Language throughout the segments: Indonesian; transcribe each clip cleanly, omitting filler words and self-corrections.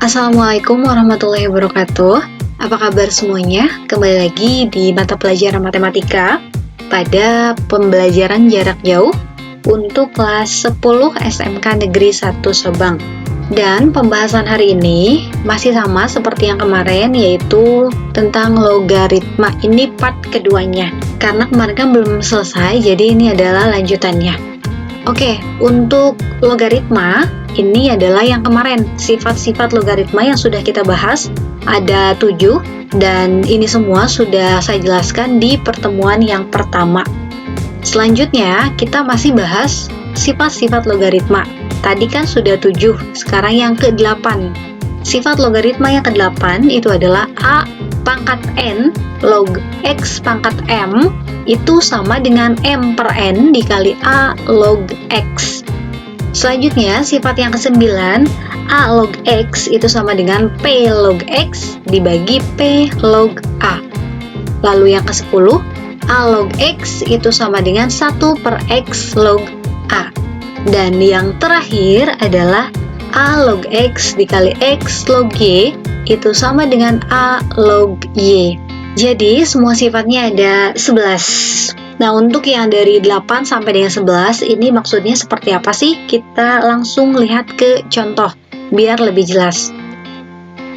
Assalamualaikum warahmatullahi wabarakatuh. Apa kabar semuanya? Kembali lagi di mata pelajaran matematika pada pembelajaran jarak jauh untuk kelas 10 SMK Negeri 1 Subang. Dan pembahasan hari ini masih sama seperti yang kemarin, yaitu tentang logaritma. Ini part keduanya. Karena kemarin kan belum selesai, jadi ini adalah lanjutannya. Oke, untuk logaritma, ini adalah yang kemarin, sifat-sifat logaritma yang sudah kita bahas, ada 7, dan ini semua sudah saya jelaskan di pertemuan yang pertama. Selanjutnya, kita masih bahas sifat-sifat logaritma. Tadi kan sudah 7, sekarang yang ke-8. Sifat logaritma yang ke-8 itu adalah A pangkat N log X pangkat M itu sama dengan M per N dikali A log X. Selanjutnya, sifat yang ke-9, A log X itu sama dengan P log X dibagi P log A. Lalu yang ke-10, A log X itu sama dengan 1 per X log A. Dan yang terakhir adalah A log X dikali X log Y itu sama dengan A log Y. Jadi, semua sifatnya ada 11. Nah, untuk yang dari 8 sampai dengan 11, ini maksudnya seperti apa sih? Kita langsung lihat ke contoh, biar lebih jelas.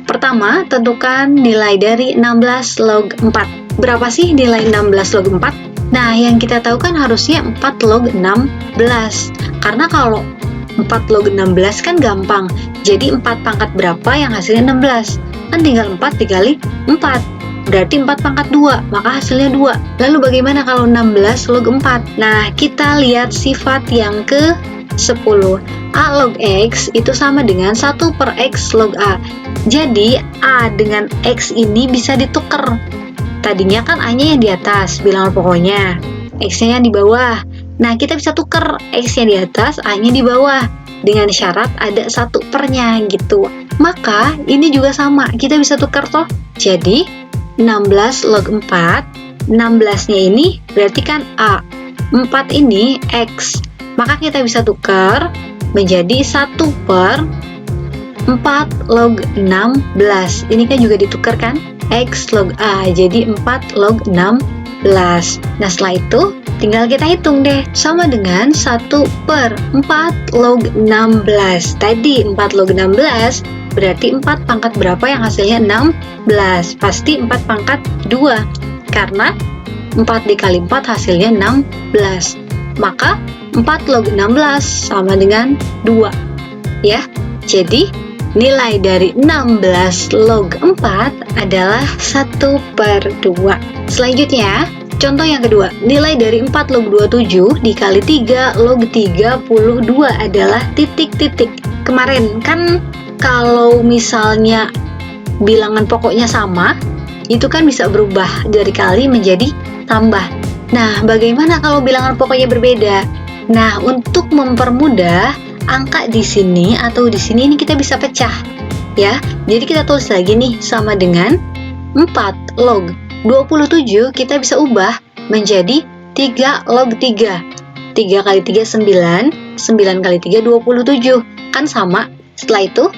Pertama, tentukan nilai dari 16 log 4. Berapa sih nilai 16 log 4? Nah, yang kita tahu kan harusnya 4 log 16. Karena kalau 4 log 16 kan gampang. Jadi 4 pangkat berapa yang hasilnya 16? Kan tinggal 4 dikali 4. Berarti 4 pangkat 2, maka hasilnya 2. Lalu bagaimana kalau 16 log 4? Nah, kita lihat sifat yang ke-10. A log X itu sama dengan 1 per X log A. Jadi, A dengan X ini bisa ditukar. Tadinya kan A-nya yang di atas, bilangan pokoknya. X-nya yang di bawah. Nah, kita bisa tukar X-nya di atas, A-nya di bawah. Dengan syarat ada 1 pernya gitu. Maka, ini juga sama. Kita bisa tukar toh. Jadi, 16 log 4, 16-nya ini berarti kan A. 4 ini X. Maka kita bisa tukar menjadi 1 per 4 log 16. Ini kan juga ditukar kan? X log A. Jadi 4 log 16. Nah, setelah itu tinggal kita hitung deh. Sama dengan 1 per 4 log 16. Tadi 4 log 16 berarti 4 pangkat berapa yang hasilnya 16? Pasti 4 pangkat 2. Karena 4 dikali 4 hasilnya 16. Maka 4 log 16 sama dengan 2. Ya, jadi nilai dari 16 log 4 adalah 1 per 2. Selanjutnya, contoh yang kedua, nilai dari 4 log 27 dikali 3 log 32 adalah titik-titik. Kemarin kan kalau misalnya bilangan pokoknya sama, itu kan bisa berubah dari kali menjadi tambah. Nah, bagaimana kalau bilangan pokoknya berbeda? Nah, untuk mempermudah, angka di sini atau di sini ini kita bisa pecah. Ya, jadi kita tulis lagi nih, sama dengan 4 log 27 kita bisa ubah menjadi 3 log 3. 3 kali 3 9, 9 kali 3 27. Kan sama. Setelah itu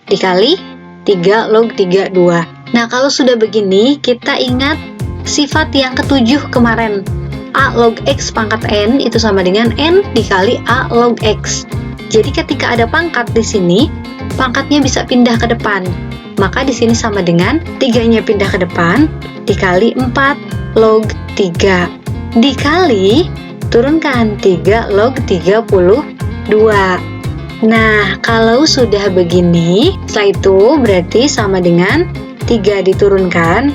dikali 3 log 3 2. Nah, kalau sudah begini, kita ingat sifat yang ke-7 kemarin. A log X pangkat N itu sama dengan N dikali A log X. Jadi ketika ada pangkat di sini, pangkatnya bisa pindah ke depan. Maka di sini sama dengan 3-nya pindah ke depan dikali 4 log 3 dikali turunkan 3 log 32. Nah, kalau sudah begini, setelah itu berarti sama dengan 3 diturunkan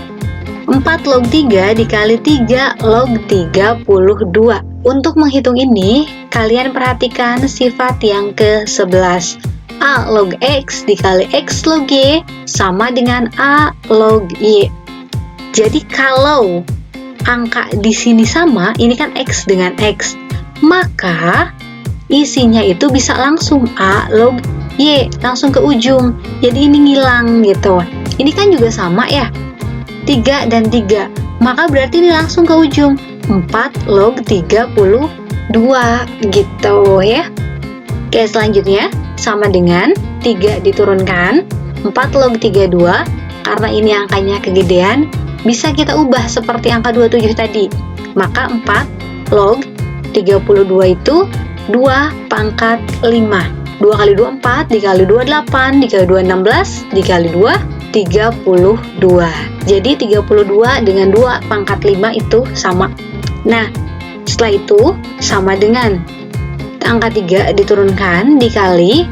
4 log 3 dikali 3 log 32. Untuk menghitung ini, kalian perhatikan sifat yang ke-11. A log X dikali X log Y sama dengan A log Y. Jadi kalau angka di sini sama, ini kan X dengan X, maka isinya itu bisa langsung A log Y, langsung ke ujung. Jadi ini ngilang gitu. Ini kan juga sama ya, 3 dan 3. Maka berarti ini langsung ke ujung, 4 log 32 gitu ya. Oke, selanjutnya sama dengan 3 diturunkan 4 log 32, karena ini angkanya kegedean, bisa kita ubah seperti angka 27 tadi. Maka 4 log 32 itu 2 pangkat 5. 2 kali 2 4, dikali 2 8, dikali 2 16, dikali 2 32. Jadi 32 dengan 2 pangkat 5 itu sama. Nah, setelah itu sama dengan angka 3 diturunkan dikali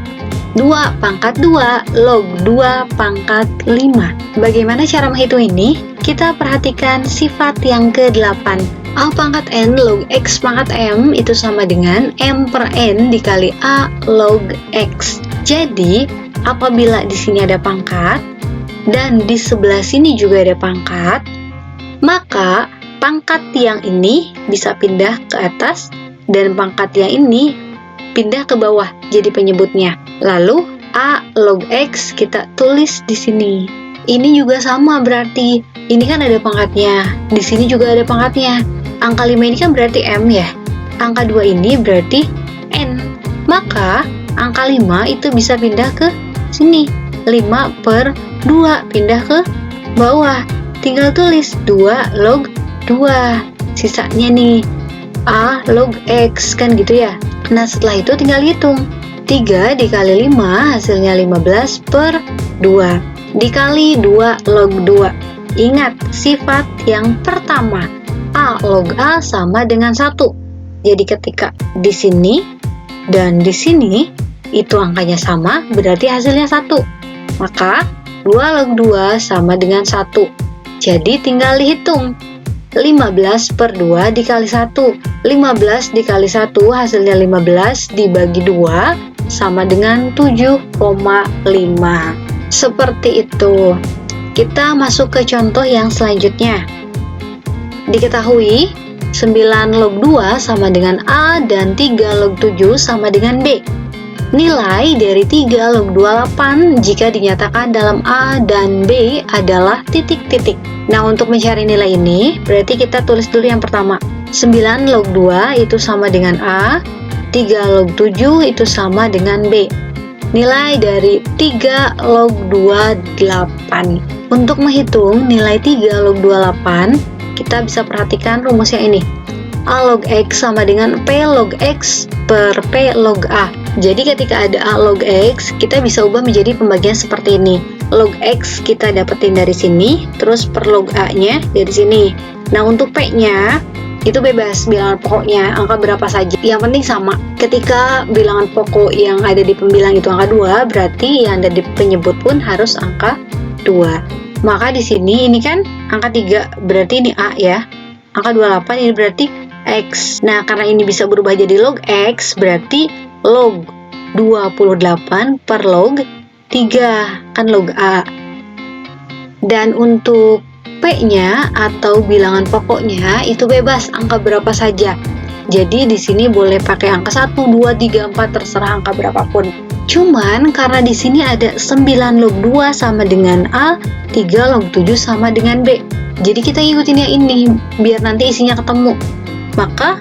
2 pangkat 2 log 2 pangkat 5. Bagaimana cara menghitung ini? Kita perhatikan sifat yang ke-8. A pangkat N log X pangkat M itu sama dengan M per N dikali A log X. Jadi, apabila di sini ada pangkat dan di sebelah sini juga ada pangkat, maka pangkat yang ini bisa pindah ke atas dan pangkat yang ini pindah ke bawah jadi penyebutnya. Lalu A log X kita tulis di sini. Ini juga sama berarti. Ini kan ada pangkatnya. Di sini juga ada pangkatnya. Angka 5 ini kan berarti M ya. Angka 2 ini berarti N. Maka angka 5 itu bisa pindah ke sini. 5 per 2 pindah ke bawah. Tinggal tulis 2 log 2. Sisanya nih A log X kan gitu ya. Nah, setelah itu tinggal hitung. 3 dikali 5 hasilnya 15 per 2 dikali 2 log 2. Ingat sifat yang pertama, A log A sama dengan 1. Jadi ketika di sini dan di sini itu angkanya sama, berarti hasilnya 1. Maka 2 log 2 sama dengan 1. Jadi tinggal dihitung. 15 per 2 dikali 1. 15 dikali 1 hasilnya 15 dibagi 2 sama dengan 7,5. Seperti itu. Kita masuk ke contoh yang selanjutnya. Diketahui 9 log 2 sama dengan A dan 3 log 7 sama dengan B. Nilai dari 3 log 28 jika dinyatakan dalam A dan B adalah titik-titik. Nah, untuk mencari nilai ini, berarti kita tulis dulu yang pertama. 9 log 2 itu sama dengan A, 3 log 7 itu sama dengan B. Nilai dari 3 log 28. Untuk menghitung nilai 3 log 28, kita bisa perhatikan rumusnya ini. A log X sama dengan P log X per P log A. Jadi ketika ada A log X, kita bisa ubah menjadi pembagian seperti ini. Log X kita dapetin dari sini, terus per log A-nya dari sini. Nah, untuk P-nya, itu bebas bilangan pokoknya, angka berapa saja. Yang penting sama. Ketika bilangan pokok yang ada di pembilang itu angka 2, berarti yang ada di penyebut pun harus angka 2. Maka di sini ini kan angka 3, berarti ini A ya. Angka 28 ini berarti X. Nah, karena ini bisa berubah jadi log X, berarti log 28 per log 3, kan log A. Dan untuk P-nya atau bilangan pokoknya itu bebas angka berapa saja. Jadi di sini boleh pakai angka 1, 2, 3, 4 terserah angka berapapun. Cuman karena di sini ada 9 log 2 sama dengan A, 3 log 7 sama dengan B. Jadi kita ikutin yang ini biar nanti isinya ketemu. Maka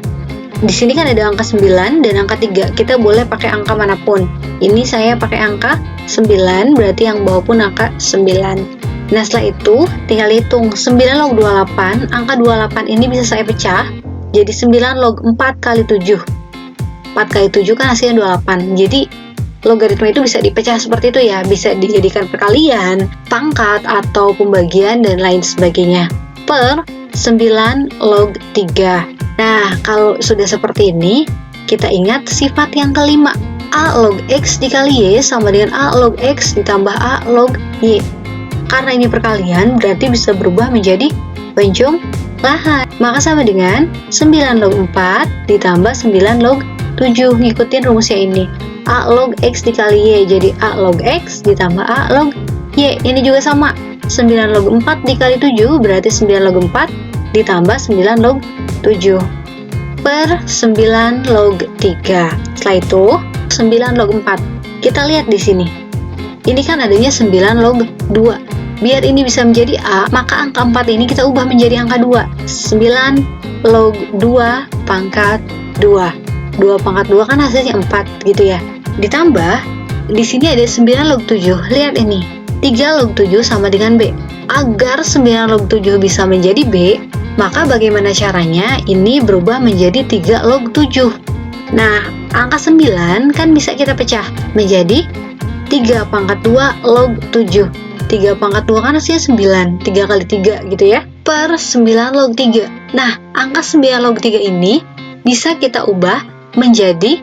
di sini kan ada angka 9 dan angka 3. Kita boleh pakai angka manapun. Ini saya pakai angka 9, berarti yang bawah pun angka 9. Nah, setelah itu tinggal hitung 9 log 28. Angka 28 ini bisa saya pecah jadi 9 log 4 kali 7. 4 kali 7 kan hasilnya 28. Jadi logaritma itu bisa dipecah seperti itu ya. Bisa dijadikan perkalian, pangkat, atau pembagian dan lain sebagainya. Per 9 log 3. Nah, kalau sudah seperti ini, kita ingat sifat yang kelima. A log X dikali Y sama dengan A log X ditambah A log Y. Karena ini perkalian, berarti bisa berubah menjadi penjumlahan. Maka sama dengan 9 log 4 ditambah 9 log 7. Ngikutin rumusnya ini. A log X dikali Y, jadi A log X ditambah A log Y. Ini juga sama. 9 log 4 dikali 7, berarti 9 log 4 ditambah 9 log 7 per 9 log 3. Setelah itu 9 log 4. Kita lihat di sini. Ini kan adanya 9 log 2. Biar ini bisa menjadi A, maka angka 4 ini kita ubah menjadi angka 2. 9 log 2 pangkat 2. 2 pangkat 2 kan hasilnya 4 gitu ya. Ditambah di sini ada 9 log 7. Lihat ini. 3 log 7 sama dengan B. Agar 9 log 7 bisa menjadi B, maka bagaimana caranya ini berubah menjadi 3 log 7? Nah, angka 9 kan bisa kita pecah menjadi 3 pangkat 2 log 7. 3 pangkat 2 kan hasilnya 9, 3 kali 3 gitu ya, per 9 log 3. Nah, angka 9 log 3 ini bisa kita ubah menjadi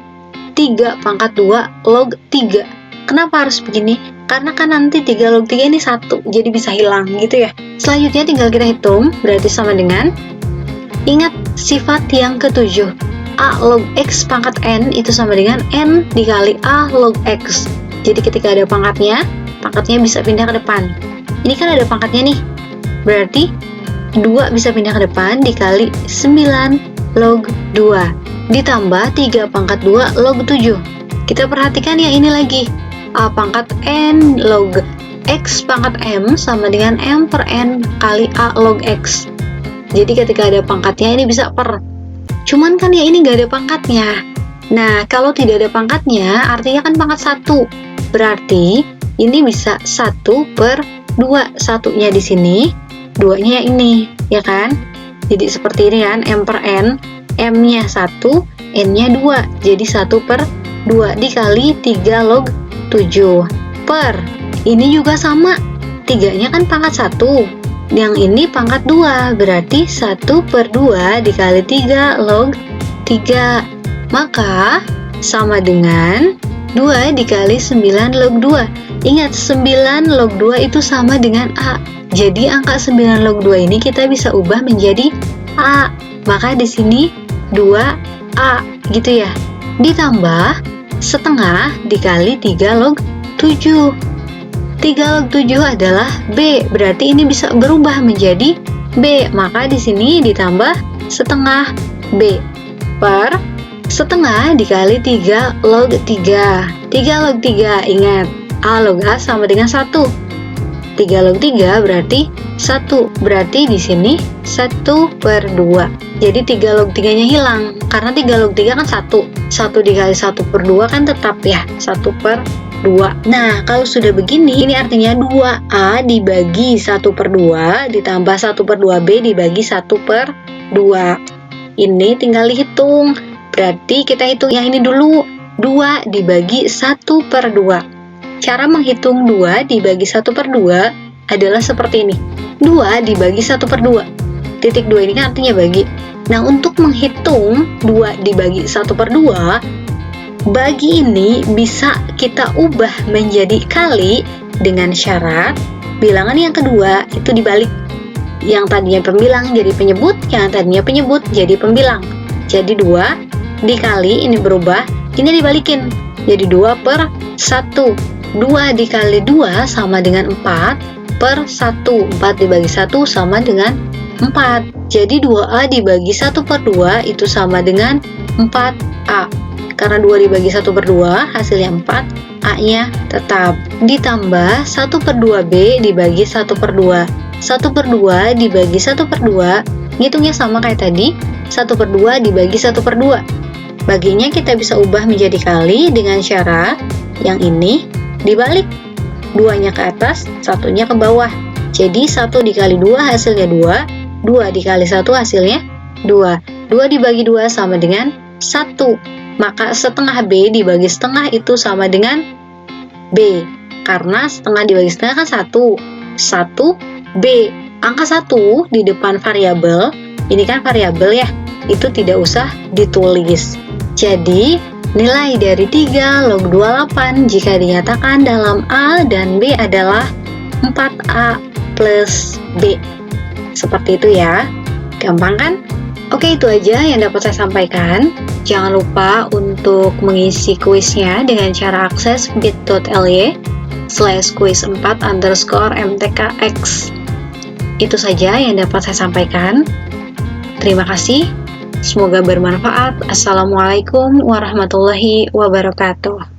3 pangkat 2 log 3. Kenapa harus begini? Karena kan nanti 3 log 3 ini 1, jadi bisa hilang gitu ya. Selanjutnya tinggal kita hitung, berarti sama dengan, ingat sifat yang ketujuh, A log X pangkat N itu sama dengan N dikali A log X. Jadi ketika ada pangkatnya bisa pindah ke depan. Ini kan ada pangkatnya nih, berarti 2 bisa pindah ke depan dikali 9 log 2 ditambah 3 pangkat 2 log 7. Kita perhatikan yang ini lagi, A pangkat N log X pangkat M sama dengan M per N kali A log X. Jadi ketika ada pangkatnya ini bisa per. Cuman kan ya ini nggak ada pangkatnya. Nah, kalau tidak ada pangkatnya artinya kan pangkat 1. Berarti ini bisa 1 per 2. Satunya di sini, 2-nya ini, ya kan? Jadi seperti ini kan, M per N, M-nya 1, N-nya 2. Jadi 1 per 2 dikali 3 log 7 per. Ini juga sama, 3-nya kan pangkat 1. Yang ini pangkat 2, berarti 1 per 2 dikali 3 log 3. Maka sama dengan 2 dikali 9 log 2. Ingat, 9 log 2 itu sama dengan A. Jadi angka 9 log 2 ini kita bisa ubah menjadi A. Maka di sini 2A gitu ya. Ditambah setengah dikali 3 log 7. 3 log 7 adalah B. Berarti ini bisa berubah menjadi B. Maka di sini ditambah setengah B per setengah dikali 3 log 3. 3 log 3, ingat, A log A sama dengan 1. 3 log 3 berarti 1. Berarti di sini 1 per 2. Jadi 3 log 3-nya hilang. Karena 3 log 3 kan 1. 1 dikali 1 per 2 kan tetap ya, 1 per 2. Nah, kalau sudah begini, ini artinya 2A dibagi 1 per 2 ditambah 1 per 2B dibagi 1 per 2. Ini tinggal dihitung. Berarti kita hitung yang ini dulu. 2 dibagi 1 per 2. Cara menghitung 2 dibagi 1 per 2 adalah seperti ini. 2 dibagi 1 per 2. Titik 2 ini kan artinya bagi. Nah, untuk menghitung 2 dibagi 1 per 2, bagi ini bisa kita ubah menjadi kali dengan syarat bilangan yang kedua itu dibalik. Yang tadinya pembilang jadi penyebut, yang tadinya penyebut jadi pembilang. Jadi 2 dikali, ini berubah, ini dibalikin. Jadi 2 per 1. 2 dikali 2 sama dengan 4 per 1. 4 dibagi 1 sama dengan 4. Jadi 2A dibagi 1 per 2 itu sama dengan 4A. Karena 2 dibagi 1 per 2 hasilnya 4, A-nya tetap. Ditambah 1 per 2B dibagi 1 per 2. 1 per 2 dibagi 1 per 2, ngitungnya sama kayak tadi, 1 per 2 dibagi 1 per 2. Baginya kita bisa ubah menjadi kali dengan syarat yang ini dibalik. 2-nya ke atas, 1-nya ke bawah. Jadi 1 dikali 2 hasilnya 2, 2 dikali 1 hasilnya 2. 2 dibagi 2 sama dengan 1. Maka setengah B dibagi setengah itu sama dengan B. Karena setengah dibagi setengah kan 1. 1 B. Angka 1 di depan variabel, ini kan variabel ya, itu tidak usah ditulis. Jadi, nilai dari 3 log 28 jika dinyatakan dalam A dan B adalah 4A plus B. Seperti itu ya. Gampang kan? Oke, itu aja yang dapat saya sampaikan. Jangan lupa untuk mengisi kuisnya dengan cara akses bit.ly/quiz4_mtkx. Itu saja yang dapat saya sampaikan. Terima kasih. Semoga bermanfaat. Assalamualaikum warahmatullahi wabarakatuh.